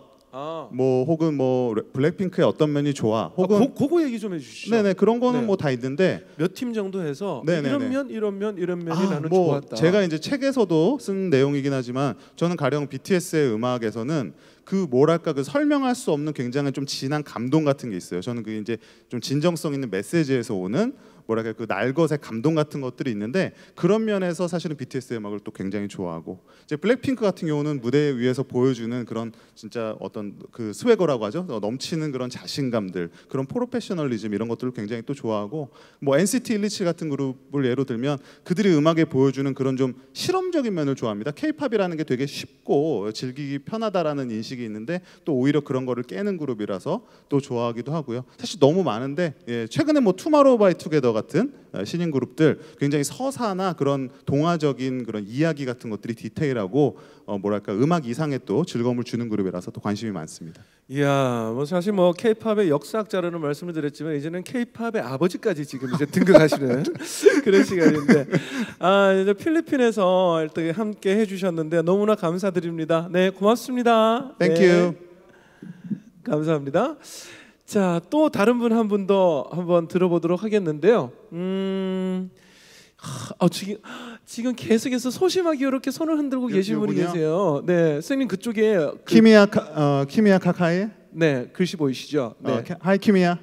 뭐 혹은 뭐 블랙핑크의 어떤 면이 좋아. 혹은 그거 얘기 좀 해주시죠. 네네 그런 거는 네. 뭐 다 있는데 몇 팀 정도 해서 네네네. 이런 면이 나는 뭐 좋았다. 제가 이제 책에서도 쓴 내용이긴 하지만 저는 가령 BTS의 음악에서는 그 뭐랄까 그 설명할 수 없는 굉장히 좀 진한 감동 같은 게 있어요. 저는 그 이제 좀 진정성 있는 메시지에서 오는 뭐랄까 그 날것의 감동 같은 것들이 있는데 그런 면에서 사실은 BTS의 음악을 또 굉장히 좋아하고 이제 블랙핑크 같은 경우는 무대 위에서 보여주는 그런 진짜 어떤 그 스웨거라고 하죠. 넘치는 그런 자신감들, 그런 프로페셔널리즘 이런 것들을 굉장히 또 좋아하고 뭐 NCT 127 같은 그룹을 예로 들면 그들이 음악에 보여주는 그런 좀 실험적인 면을 좋아합니다. K-팝이라는 게 되게 쉽고 즐기기 편하다라는 인식이 있는데 또 오히려 그런 거를 깨는 그룹이라서 또 좋아하기도 하고요. 사실 너무 많은데 최근에 뭐 투마로우바이투게더 같은 신인 그룹들 굉장히 서사나 그런 동화적인 그런 이야기 같은 것들이 디테일하고 뭐랄까 음악 이상의 또 즐거움을 주는 그룹이라서 또 관심이 많습니다. 이야, 뭐 사실 뭐 K-팝의 역사학자라는 말씀을 드렸지만 이제는 K-팝의 아버지까지 지금 이제 등극하시는 그런 시간인데 이제 필리핀에서 이렇게 함께 해주셨는데 너무나 감사드립니다. 네, 고맙습니다. Thank 네. you. 감사합니다. 자, 또 다른 분 한 분 더 한번 들어보도록 하겠는데요. 지금 계속해서 소심하게 이렇게 손을 흔들고 계신 분이 요분이요? 계세요. 네, 선생님 그쪽에 키미야 카카이. 네, 글씨 보이시죠? 네, 하이 키미야.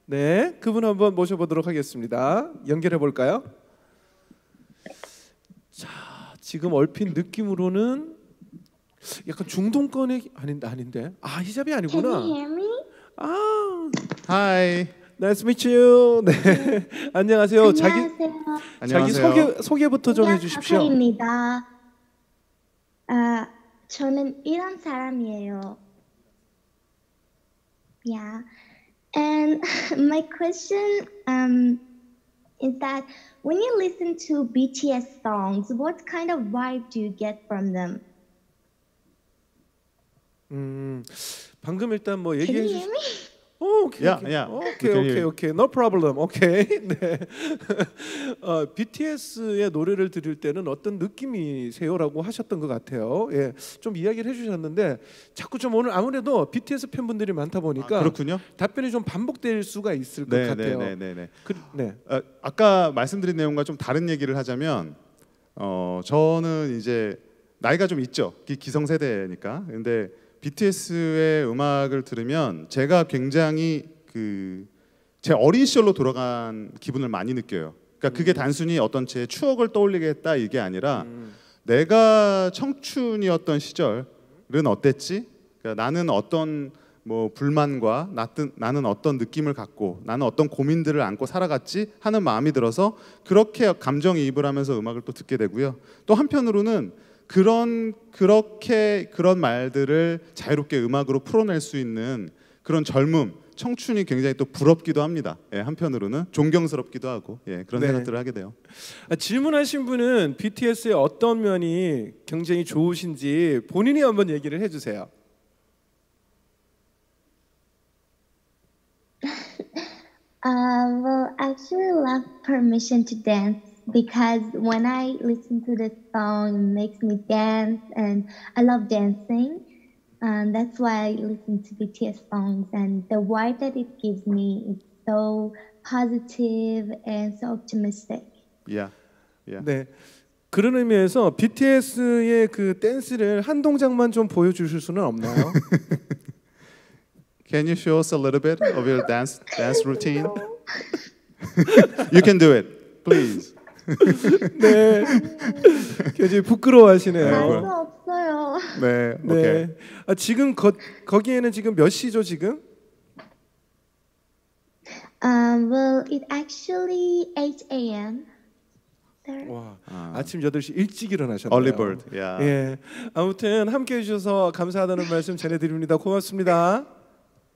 네, 그분 한번 모셔보도록 하겠습니다. 연결해 볼까요? 자, 지금 얼핏 느낌으로는 약간 중동권의 아닌데 히잡이 아니구나. 하이. Nice to meet you. 네, 안녕하세요. 자기 안녕하세요. 소개부터 좀 해주십시오. 카카입니다. 저는 이란 사람이에요. Yeah, and my question is that when you listen to BTS songs, what kind of vibe do you get from them? 방금 일단 뭐 Can 얘기해 you 주시. hear me? 오케이. No problem. 오케이. 네. BTS의 노래를 들을 때는 어떤 느낌이세요라고 하셨던 것 같아요. 예, 좀 이야기를 해주셨는데 자꾸 좀 오늘 아무래도 BTS 팬분들이 많다 보니까 그렇군요. 답변이 좀 반복될 수가 있을 것 같아요. 네. 네. 아까 말씀드린 내용과 좀 다른 얘기를 하자면 저는 이제 나이가 좀 있죠. 기성세대니까. 근데 BTS의 음악을 들으면 제가 굉장히 제 어린 시절로 돌아간 기분을 많이 느껴요. 그러니까 그게 단순히 어떤 제 추억을 떠올리게 했다 이게 아니라 내가 청춘이었던 시절은 어땠지? 그러니까 나는 어떤 뭐 불만과 나는 어떤 느낌을 갖고 나는 어떤 고민들을 안고 살아갔지 하는 마음이 들어서 그렇게 감정이입을 하면서 음악을 또 듣게 되고요. 또 한편으로는 그런 말들을 자유롭게 음악으로 풀어낼 수 있는 그런 젊음, 청춘이 굉장히 또 부럽기도 합니다. 예, 한편으로는 존경스럽기도 하고 그런 네. 생각들을 하게 돼요. 질문하신 분은 BTS의 어떤 면이 굉장히 좋으신지 본인이 한번 얘기를 해주세요. Well, I actually love Permission to Dance because when I listen to this song, it makes me dance, and I love dancing. That's why I listen to BTS songs, and the vibe that it gives me is so positive and so optimistic. Yeah. Yeah. 네. 그런 의미에서 BTS의 그 댄스를 한 동작만 좀 보여주실 수는 없나요? Can you show us a little bit of your dance routine? You can do it, please. 네. 굉장히 부끄러워하시네요. 알 수 없어요. 네, 네. 오케이. 지금 거기에는 지금 몇 시죠 지금? Well, it actually 8 a.m. there. 와, 아침 8시 일찍 일어나셨네요. Early bird. Yeah. 예. 아무튼 함께해 주셔서 감사하다는 말씀 전해드립니다. 고맙습니다.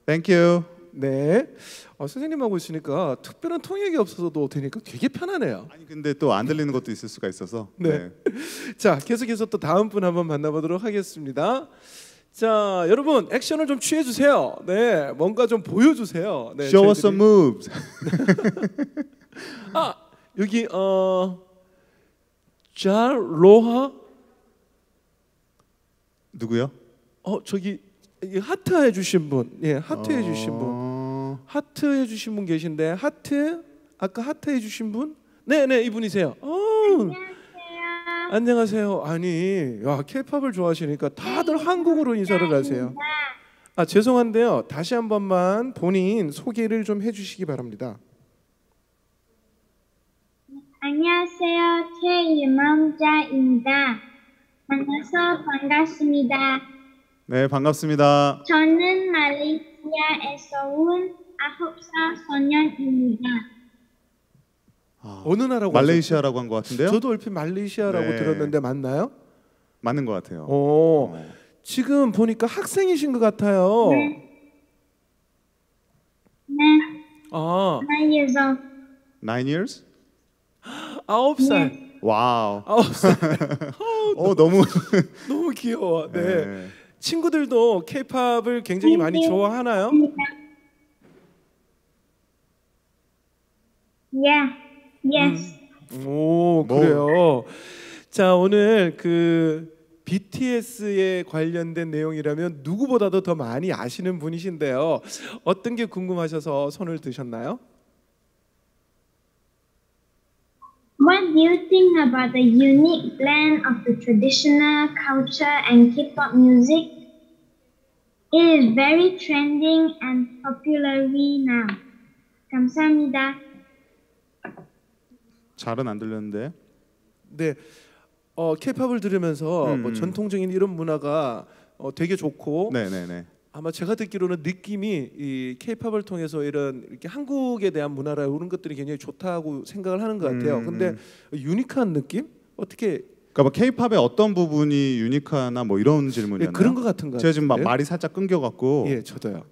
Thank you. 네. 선생님하고 있으니까 특별한 통역이 없어도 되니까 되게 편하네요. 아니 근데 또 안 들리는 것도 있을 수가 있어서. 네. 자, 계속해서 또 다음 분 한번 만나보도록 하겠습니다. 자, 여러분 액션을 좀 취해 주세요. 네, 뭔가 좀 보여주세요. 네, Show us some moves. 여기 자로하 누구요? 저기 하트 해주신 분, 예, 하트 해주신 분, 하트 해주신 분 계신데 하트 아까 하트 해주신 분, 네, 이분이세요. 안녕하세요. 아니, K-팝을 좋아하시니까 다들 한국어로 인사를 하세요. 죄송한데요. 다시 한 번만 본인 소개를 좀 해주시기 바랍니다. 안녕하세요. 최유망자입니다. 만나서 반갑습니다. 네, 반갑습니다. 저는 말레이시아에서 온 9살 소년입니다. 어느 나라고 말레이시아라고 한 것 같은데요? 저도 얼핏 말레이시아라고 네. 들었는데 맞나요? 맞는 것 같아요. 지금 보니까 학생이신 것 같아요. 네. 9 years old. 9 years? 9살. 와우. 9살. 너무 너무 귀여워. 네. 네. 친구들도 K-팝을 굉장히 많이 좋아하나요? Yeah. Yes. 오, 그래요. 자, 오늘 그 BTS에 관련된 내용이라면 누구보다도 더 많이 아시는 분이신데요. 어떤 게 궁금하셔서 손을 드셨나요? What do you think about the unique blend of the traditional culture and K-pop music? It is very trending and popularly now. 감사합니다. 잘은 안 들렸는데. 네. K-팝을 들으면서 뭐 전통적인 이런 문화가 되게 좋고 네네네. 아마 제가 듣기로는 느낌이 이 K-팝을 통해서 이렇게 한국에 대한 문화라 이런 것들이 굉장히 좋다고 생각을 하는 것 같아요. 근데 유니크한 느낌? 어떻게? 그러니까 뭐 K-팝의 어떤 부분이 유니크하나 뭐 이런 질문이었나요? 그런 것 같은 거. 제가 지금 말이 살짝 끊겨갖고. 예, 저도요.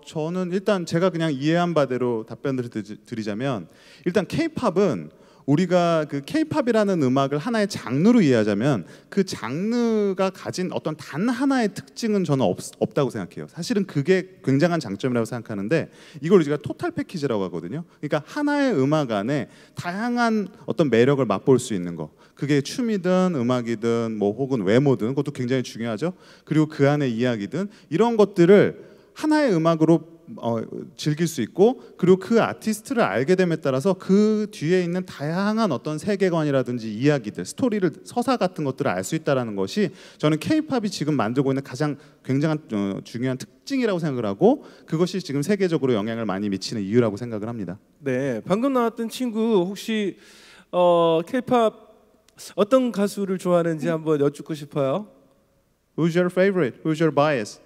저는 일단 제가 그냥 이해한 바대로 답변을 드리자면 일단 K-팝은 우리가 그 K-팝이라는 음악을 하나의 장르로 이해하자면 그 장르가 가진 어떤 단 하나의 특징은 저는 없다고 생각해요. 사실은 그게 굉장한 장점이라고 생각하는데 이걸 우리가 토탈 패키지라고 하거든요. 그러니까 하나의 음악 안에 다양한 어떤 매력을 맛볼 수 있는 거. 그게 춤이든 음악이든 뭐 혹은 외모든 그것도 굉장히 중요하죠. 그리고 그 안에 이야기든 이런 것들을 하나의 음악으로 즐길 수 있고 그리고 그 아티스트를 알게 됨에 따라서 그 뒤에 있는 다양한 어떤 세계관이라든지 이야기들, 스토리를 서사 같은 것들을 알 수 있다는 것이 저는 K-팝이 지금 만들고 있는 가장 굉장한 중요한 특징이라고 생각을 하고 그것이 지금 세계적으로 영향을 많이 미치는 이유라고 생각을 합니다. 네, 방금 나왔던 친구 혹시 K-팝 어떤 가수를 좋아하는지 한번 여쭙고 싶어요. Who's your favorite? Who's your bias?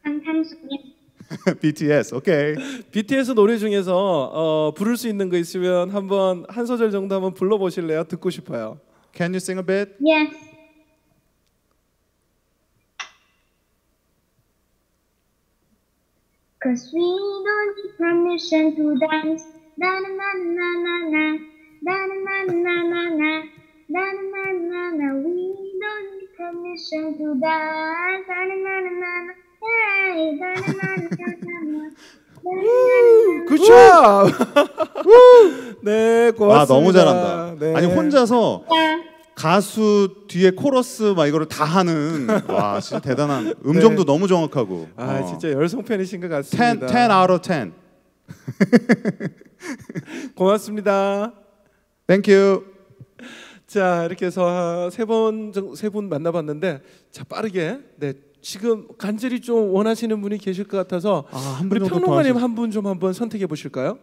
방탄소년. BTS. 오케이. BTS 노래 중에서 부를 수 있는 거 있으면 한번 한 소절 정도 한번 불러보실래요? 듣고 싶어요. Can you sing a bit? Yes. Cause we don't need permission to dance. Da na na na na na. Da na na na na na. Da na na na na. We don't need permission to dance. Da na na na na. Hey, da na na na na. 굿잡! 네, 고맙습니다. 아 너무 잘한다. 네. 아니 혼자서 가수 뒤에 코러스 막 이거를 다 하는 와 진짜 대단한 음정도 너무 정확하고 아 진짜 열성 팬이신 것 같습니다. 10 out of 10. 고맙습니다. Thank you. 자 이렇게 해서 세 분 만나봤는데 자 빠르게 네 지금 간절히 좀 원하시는 분이 계실 것 같아서 한 우리 분 정도 평론가님 더 한 분 좀 한번 선택해 보실까요?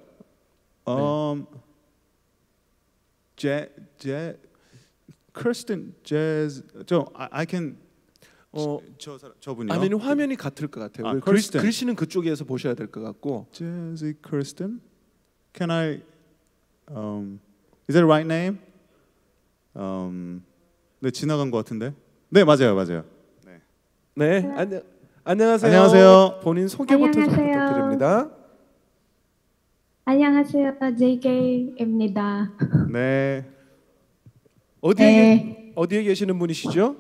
크리스틴 재즈 I can 저분이요. 아니면 화면이 같을 것 같아요. 아, 글씨는 그쪽에서 보셔야 될 것 같고. 재즈 크리스틴. Can I is that the right name? 네 지나간 것 같은데. 네 맞아요. 네 안녕하세요. 안녕하세요. 본인 소개부터 좀 안녕하세요. 부탁드립니다. 안녕하세요. JK입니다. 네. 어디에 계시는 분이시죠?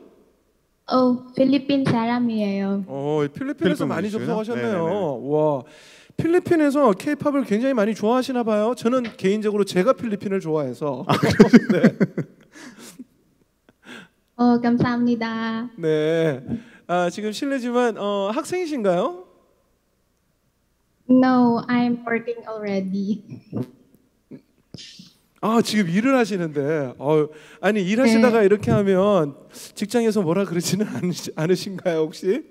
필리핀 사람이에요. 필리핀에서 많이 분이시구나. 접속하셨네요. 네네네. 와, 필리핀에서 K-팝을 굉장히 많이 좋아하시나 봐요. 저는 개인적으로 제가 필리핀을 좋아해서. 네. 감사합니다. 네. 지금 실례지만 학생이신가요? No, I'm working already. 지금 일을 하시는데 아니 일하시다가 이렇게 하면 직장에서 뭐라 그러지는 않으신가요 혹시?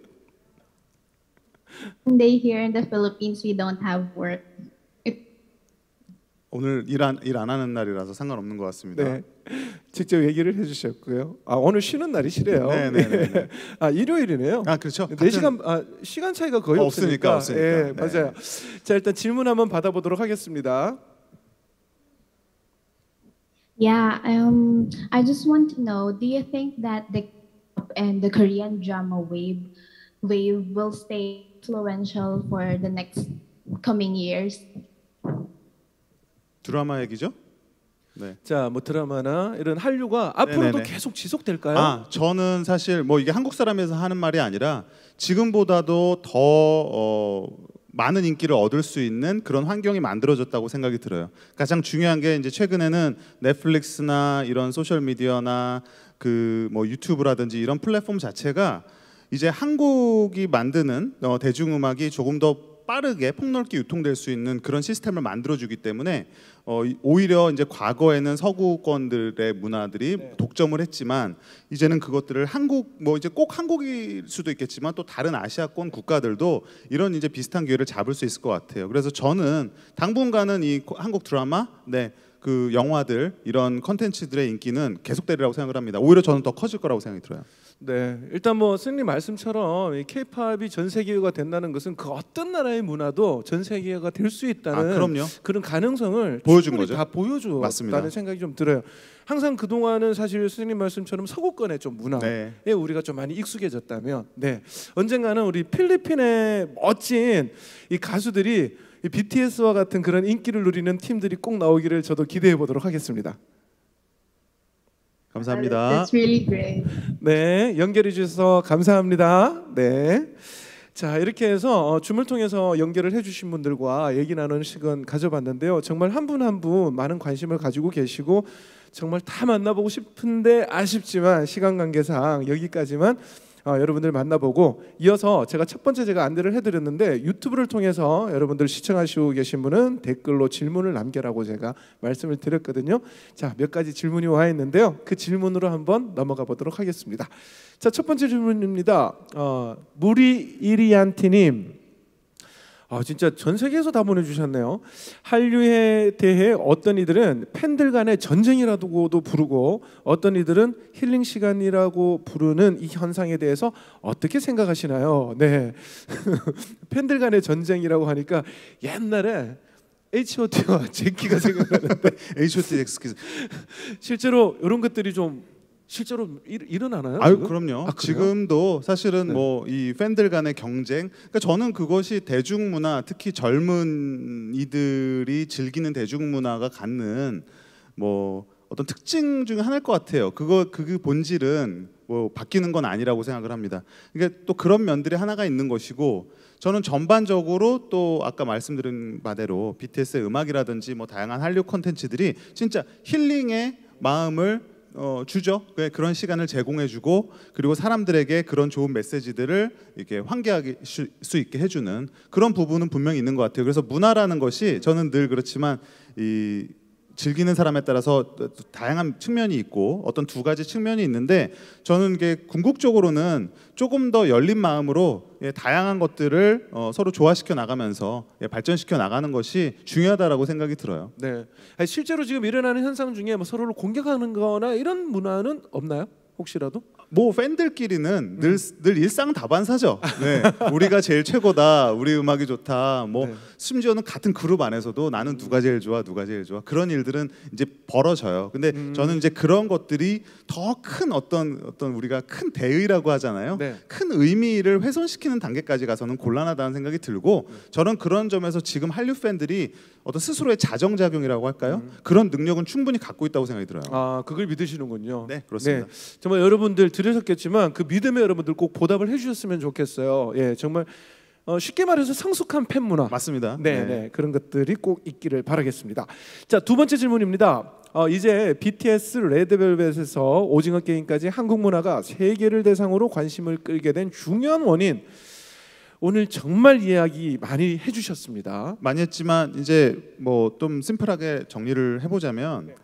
Day here in the Philippines, we don't have work. 오늘 일 안 하는 날이라서 상관없는 것 같습니다. 네. 직접 얘기를 해주셨고요. 오늘 쉬는 날이시래요. 네네네. 일요일이네요. 그렇죠. 4시간 시간 차이가 거의 없으니까. 없으니까. 네, 네. 맞아요. 자 일단 질문 한번 받아보도록 하겠습니다. Yeah, I just want to know, do you think that the K-pop and the Korean drama wave will stay influential for the next coming years? 드라마 얘기죠? 네. 자, 뭐 드라마나 이런 한류가 앞으로도 네네네. 계속 지속될까요? 저는 사실 뭐 이게 한국 사람에서 하는 말이 아니라 지금보다도 더 많은 인기를 얻을 수 있는 그런 환경이 만들어졌다고 생각이 들어요. 가장 중요한 게 이제 최근에는 넷플릭스나 이런 소셜 미디어나 그 뭐 유튜브라든지 이런 플랫폼 자체가 이제 한국이 만드는 대중음악이 조금 더 빠르게 폭넓게 유통될 수 있는 그런 시스템을 만들어주기 때문에 오히려 이제 과거에는 서구권들의 문화들이 독점을 했지만 이제는 그것들을 한국 뭐 이제 꼭 한국일 수도 있겠지만 또 다른 아시아권 국가들도 이런 이제 비슷한 기회를 잡을 수 있을 것 같아요. 그래서 저는 당분간은 이 한국 드라마, 그 영화들 이런 컨텐츠들의 인기는 계속되리라고 생각을 합니다. 오히려 저는 더 커질 거라고 생각이 들어요. 네, 일단 뭐 스님 말씀처럼 이 K-팝이 전 세계화가 된다는 것은 그 어떤 나라의 문화도 전 세계화가 될 수 있다는 그럼요. 그런 가능성을 보여준 충분히 거죠. 다 보여줬다는 맞습니다. 생각이 좀 들어요. 항상 그 동안은 사실 스님 말씀처럼 서구권의 좀 문화에 우리가 좀 많이 익숙해졌다면, 언젠가는 우리 필리핀의 멋진 이 가수들이 이 BTS와 같은 그런 인기를 누리는 팀들이 꼭 나오기를 저도 기대해 보도록 하겠습니다. 감사합니다. That's really great. 네, 연결해 주셔서 감사합니다. 네. 자, 이렇게 해서 줌을 통해서 연결을 해주신 분들과 얘기 나누는 시간 가져봤는데요. 정말 한 분 한 분 많은 관심을 가지고 계시고 정말 다 만나보고 싶은데 아쉽지만 시간 관계상 여기까지만 여러분들 만나보고 이어서 제가 첫 번째 안내를 해드렸는데 유튜브를 통해서 여러분들 시청하시고 계신 분은 댓글로 질문을 남겨라고 제가 말씀을 드렸거든요. 자, 몇 가지 질문이 와 있는데요. 그 질문으로 한번 넘어가 보도록 하겠습니다. 자, 첫 번째 질문입니다. 무리이리안티님, 진짜 전 세계에서 다 보내주셨네요. 한류에 대해 어떤 이들은 팬들 간의 전쟁이라고도 부르고 어떤 이들은 힐링 시간이라고 부르는 이 현상에 대해서 어떻게 생각하시나요? 네, 팬들 간의 전쟁이라고 하니까 옛날에 H.O.T와 제키가 생각나는데 H.O.T. 엑스큐즈. 실제로 이런 것들이 좀 실제로 일어나나요? 아유, 지금? 그럼요. 그래요? 지금도 사실은 네. 뭐 이 팬들 간의 경쟁. 그러니까 저는 그것이 대중문화, 특히 젊은 이들이 즐기는 대중문화가 갖는 뭐 어떤 특징 중에 하나일 것 같아요. 그 본질은 뭐 바뀌는 건 아니라고 생각을 합니다. 그러니까 또 그런 면들이 하나가 있는 것이고, 저는 전반적으로 또 아까 말씀드린 바대로 BTS의 음악이라든지 뭐 다양한 한류 콘텐츠들이 진짜 힐링의 마음을 주죠. 그런 시간을 제공해주고, 그리고 사람들에게 그런 좋은 메시지들을 이렇게 환기할 수 있게 해주는 그런 부분은 분명히 있는 것 같아요. 그래서 문화라는 것이 저는 늘 그렇지만 이 즐기는 사람에 따라서 다양한 측면이 있고 어떤 두 가지 측면이 있는데, 저는 이게 궁극적으로는 조금 더 열린 마음으로 다양한 것들을 서로 조화시켜 나가면서 발전시켜 나가는 것이 중요하다라고 생각이 들어요. 네. 아니, 실제로 지금 일어나는 현상 중에 뭐 서로를 공격하는 거나 이런 문화는 없나요? 혹시라도? 뭐 팬들끼리는 늘 일상다반사죠. 네. 우리가 제일 최고다, 우리 음악이 좋다. 뭐 네. 심지어는 같은 그룹 안에서도 나는 누가 제일 좋아, 누가 제일 좋아. 그런 일들은 이제 벌어져요. 근데 저는 이제 그런 것들이 더 큰 어떤 우리가 큰 대의라고 하잖아요. 네. 큰 의미를 훼손시키는 단계까지 가서는 곤란하다는 생각이 들고, 저는 그런 점에서 지금 한류 팬들이 어떤 스스로의 자정작용이라고 할까요? 그런 능력은 충분히 갖고 있다고 생각이 들어요. 아, 그걸 믿으시는군요. 네, 그렇습니다. 정말 여러분들 들으셨겠지만 그 믿음에 여러분들 꼭 보답을 해주셨으면 좋겠어요. 예, 정말 쉽게 말해서 성숙한 팬 문화. 맞습니다. 네, 그런 것들이 꼭 있기를 바라겠습니다. 자, 두 번째 질문입니다. 이제 BTS, 레드벨벳에서 오징어 게임까지 한국 문화가 세계를 대상으로 관심을 끌게 된 중요한 원인. 오늘 정말 이야기 많이 해주셨습니다. 많이 했지만 이제 뭐 좀 심플하게 정리를 해보자면,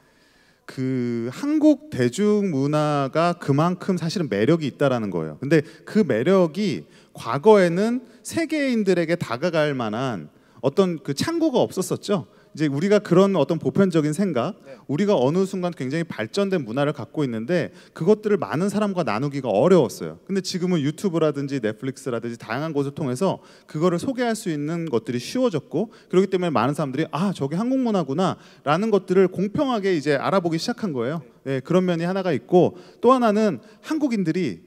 그 한국 대중문화가 그만큼 사실은 매력이 있다라는 거예요. 근데 그 매력이 과거에는 세계인들에게 다가갈 만한 어떤 그 창구가 없었었죠. 이제 우리가 그런 어떤 보편적인 생각, 우리가 어느 순간 굉장히 발전된 문화를 갖고 있는데 그것들을 많은 사람과 나누기가 어려웠어요. 근데 지금은 유튜브라든지 넷플릭스라든지 다양한 곳을 통해서 그거를 소개할 수 있는 것들이 쉬워졌고, 그렇기 때문에 많은 사람들이 저게 한국 문화구나 라는 것들을 공평하게 이제 알아보기 시작한 거예요. 네, 그런 면이 하나가 있고, 또 하나는 한국인들이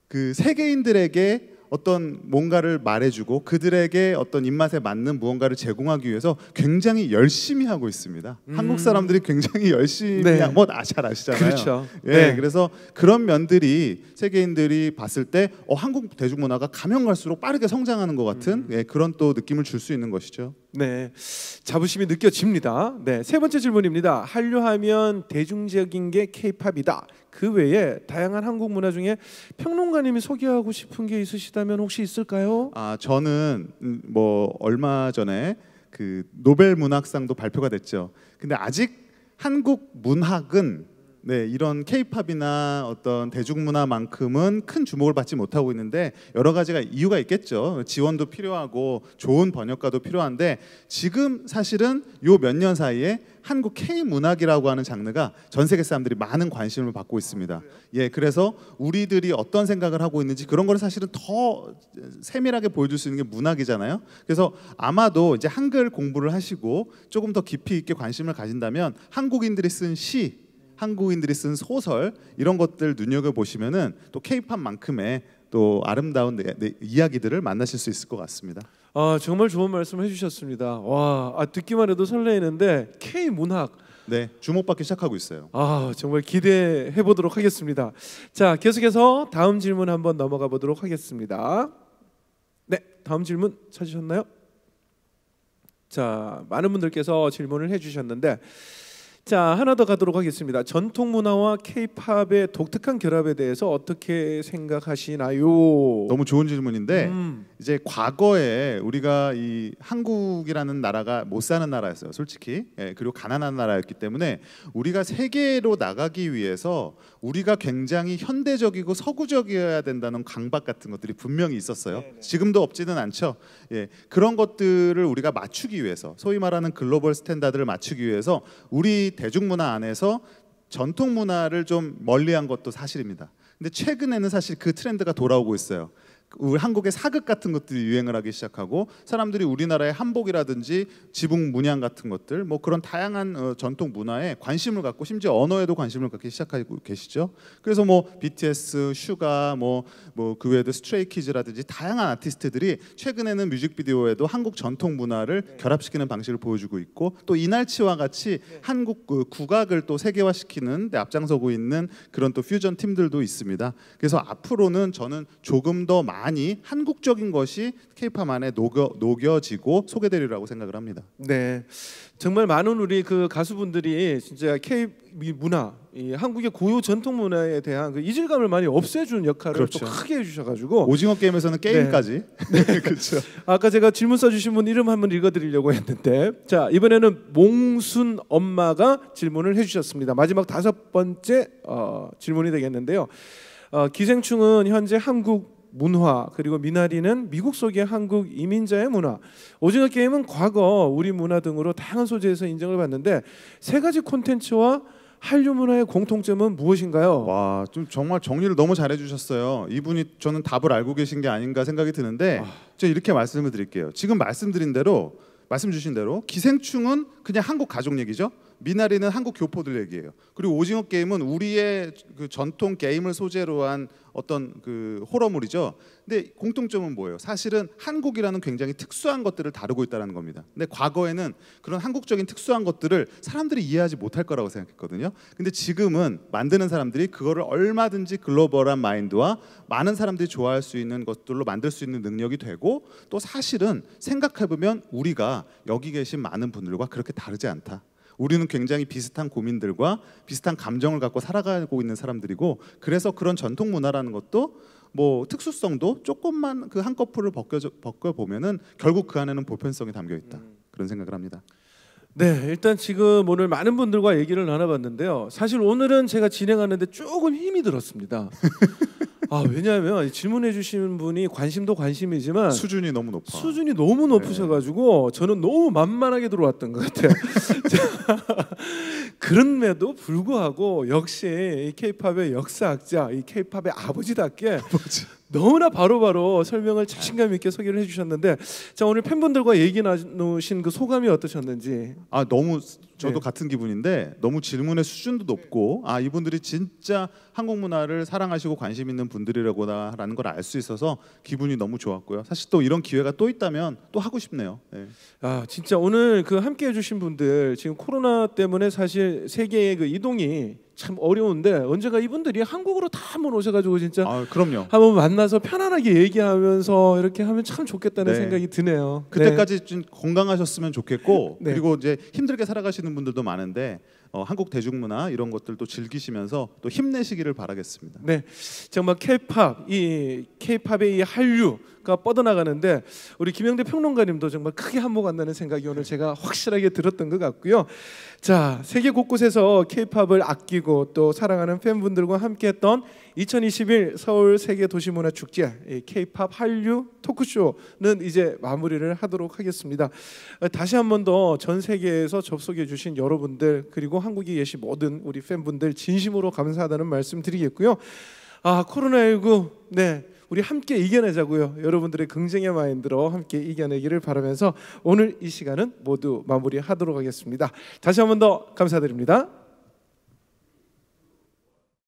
그 세계인들에게 어떤 뭔가를 말해주고 그들에게 어떤 입맛에 맞는 무언가를 제공하기 위해서 굉장히 열심히 하고 있습니다. 한국 사람들이 굉장히 열심히 잘 아시잖아요. 그렇죠. 네. 그래서 그런 면들이 세계인들이 봤을 때 한국 대중문화가 가면 갈수록 빠르게 성장하는 것 같은 그런 또 느낌을 줄 수 있는 것이죠. 네, 자부심이 느껴집니다. 네, 세 번째 질문입니다. 한류하면 대중적인 게 K-팝이다. 그 외에 다양한 한국 문화 중에 평론가님이 소개하고 싶은 게 있으시다면 혹시 있을까요? 저는 뭐 얼마 전에 그 노벨 문학상도 발표가 됐죠. 근데 아직 한국 문학은 이런 K-팝이나 어떤 대중문화만큼은 큰 주목을 받지 못하고 있는데, 여러 가지가 이유가 있겠죠. 지원도 필요하고 좋은 번역가도 필요한데, 지금 사실은 요 몇 년 사이에 한국 K-문학이라고 하는 장르가 전 세계 사람들이 많은 관심을 받고 있습니다. 그래서 우리들이 어떤 생각을 하고 있는지 그런 걸 사실은 더 세밀하게 보여줄 수 있는 게 문학이잖아요. 그래서 아마도 이제 한글 공부를 하시고 조금 더 깊이 있게 관심을 가진다면 한국인들이 쓴 시, 한국인들이 쓴 소설, 이런 것들 눈여겨보시면은 또 K-팝만큼의 또 아름다운 이야기들을 만나실 수 있을 것 같습니다. 정말 좋은 말씀 해주셨습니다. 와, 듣기만 해도 설레이는데 K 문학. 네, 주목받기 시작하고 있어요. 정말 기대해 보도록 하겠습니다. 자, 계속해서 다음 질문 한번 넘어가 보도록 하겠습니다. 네, 다음 질문 찾으셨나요? 자, 많은 분들께서 질문을 해주셨는데, 자, 하나 더 가도록 하겠습니다. 전통 문화와 K-팝의 독특한 결합에 대해서 어떻게 생각하시나요? 너무 좋은 질문인데, 이제 과거에 우리가 이 한국이라는 나라가 못 사는 나라였어요, 솔직히. 그리고 가난한 나라였기 때문에 우리가 세계로 나가기 위해서 우리가 굉장히 현대적이고 서구적이어야 된다는 강박 같은 것들이 분명히 있었어요. 지금도 없지는 않죠. 예, 그런 것들을 우리가 맞추기 위해서, 소위 말하는 글로벌 스탠다드를 맞추기 위해서 우리 대중문화 안에서 전통 문화를 좀 멀리한 것도 사실입니다. 근데 최근에는 사실 그 트렌드가 돌아오고 있어요. 우리 한국의 사극 같은 것들이 유행을 하기 시작하고 사람들이 우리나라의 한복이라든지 지붕 문양 같은 것들 뭐 그런 다양한 전통 문화에 관심을 갖고 심지어 언어에도 관심을 갖기 시작하고 계시죠. 그래서 뭐 BTS, 슈가 뭐 그 외에도 스트레이키즈라든지 다양한 아티스트들이 최근에는 뮤직비디오에도 한국 전통 문화를 결합시키는 방식을 보여주고 있고 또 이날치와 같이 한국 국악을 또 세계화시키는 데 앞장서고 있는 그런 또 퓨전 팀들도 있습니다. 그래서 앞으로는 저는 조금 더 많이 한국적인 것이 K-팝 안에 녹여지고 소개되리라고 생각을 합니다. 네, 정말 많은 우리 그 가수분들이 진짜 K 문화, 이 한국의 고유 전통 문화에 대한 그 이질감을 많이 없애주는 역할을 그렇죠. 또 크게 해주셔가지고 오징어 게임에서는 게임까지. 네, 그렇죠. 아까 제가 질문 써주신 분 이름 한번 읽어드리려고 했는데, 자 이번에는 몽순 엄마가 질문을 해주셨습니다. 마지막 5번째 질문이 되겠는데요. 기생충은 현재 한국 문화 그리고 미나리는 미국 속의 한국 이민자의 문화, 오징어 게임은 과거 우리 문화 등으로 다양한 소재에서 인정을 받는데 세 가지 콘텐츠와 한류 문화의 공통점은 무엇인가요? 와, 좀 정말 정리를 너무 잘해주셨어요. 이분이 저는 답을 알고 계신 게 아닌가 생각이 드는데 제가 이렇게 말씀을 드릴게요. 지금 말씀 주신 대로 기생충은 그냥 한국 가족 얘기죠. 미나리는 한국 교포들 얘기예요. 그리고 오징어 게임은 우리의 그 전통 게임을 소재로 한 어떤 그 호러물이죠. 근데 공통점은 뭐예요? 사실은 한국이라는 굉장히 특수한 것들을 다루고 있다는 겁니다. 근데 과거에는 그런 한국적인 특수한 것들을 사람들이 이해하지 못할 거라고 생각했거든요. 근데 지금은 만드는 사람들이 그거를 얼마든지 글로벌한 마인드와 많은 사람들이 좋아할 수 있는 것들로 만들 수 있는 능력이 되고 또 사실은 생각해보면 우리가 여기 계신 많은 분들과 그렇게 다르지 않다. 우리는 굉장히 비슷한 고민들과 비슷한 감정을 갖고 살아가고 있는 사람들이고 그래서 그런 전통 문화라는 것도 뭐 특수성도 조금만 그 한꺼풀을 벗겨보면은 결국 그 안에는 보편성이 담겨 있다. 그런 생각을 합니다. 네, 일단 지금 오늘 많은 분들과 얘기를 나눠봤는데요. 사실 오늘은 제가 진행하는데 조금 힘이 들었습니다. 왜냐하면 질문해 주시는 분이 관심도 관심이지만 수준이 너무 높아. 수준이 너무 높으셔가지고 저는 너무 만만하게 들어왔던 것 같아요. 그럼에도 불구하고 역시 이 K-팝의 역사학자, 이 K-팝의 아버지답게 너무나 바로바로 설명을 자신감 있게 소개를 해주셨는데, 자 오늘 팬분들과 얘기 나누신 그 소감이 어떠셨는지. 너무 저도 같은 기분인데 너무 질문의 수준도 높고 이분들이 진짜 한국 문화를 사랑하시고 관심 있는 분들이라고라는 걸 알 수 있어서 기분이 너무 좋았고요. 사실 또 이런 기회가 또 있다면 또 하고 싶네요. 네. 진짜 오늘 그 함께 해주신 분들 지금 코로나 때문에 사실 세계의 그 이동이 참 어려운데 언젠가 이분들이 한국으로 다 한번 오셔가지고 진짜 그럼요. 한번 만나서 편안하게 얘기하면서 이렇게 하면 참 좋겠다는 생각이 드네요. 그때까지 좀 건강하셨으면 좋겠고 그리고 이제 힘들게 살아가시는 분들도 많은데 한국 대중문화 이런 것들도 즐기시면서 또 힘내시기를 바라겠습니다. 네, 정말 K-팝, 이 K-팝의 이 한류가 뻗어나가는데 우리 김영대 평론가님도 정말 크게 한몫 한다는 생각이 오늘 제가 확실하게 들었던 것 같고요. 자, 세계 곳곳에서 K-팝을 아끼고 또 사랑하는 팬분들과 함께했던 2021 서울 세계 도시문화 축제 K-팝 한류 토크쇼는 이제 마무리를 하도록 하겠습니다. 다시 한 번 더 전 세계에서 접속해 주신 여러분들 그리고 한국에 계신 모든 우리 팬분들 진심으로 감사하다는 말씀 드리겠고요. 코로나19 우리 함께 이겨내자고요. 여러분들의 긍정의 마인드로 함께 이겨내기를 바라면서 오늘 이 시간은 모두 마무리하도록 하겠습니다. 다시 한 번 더 감사드립니다.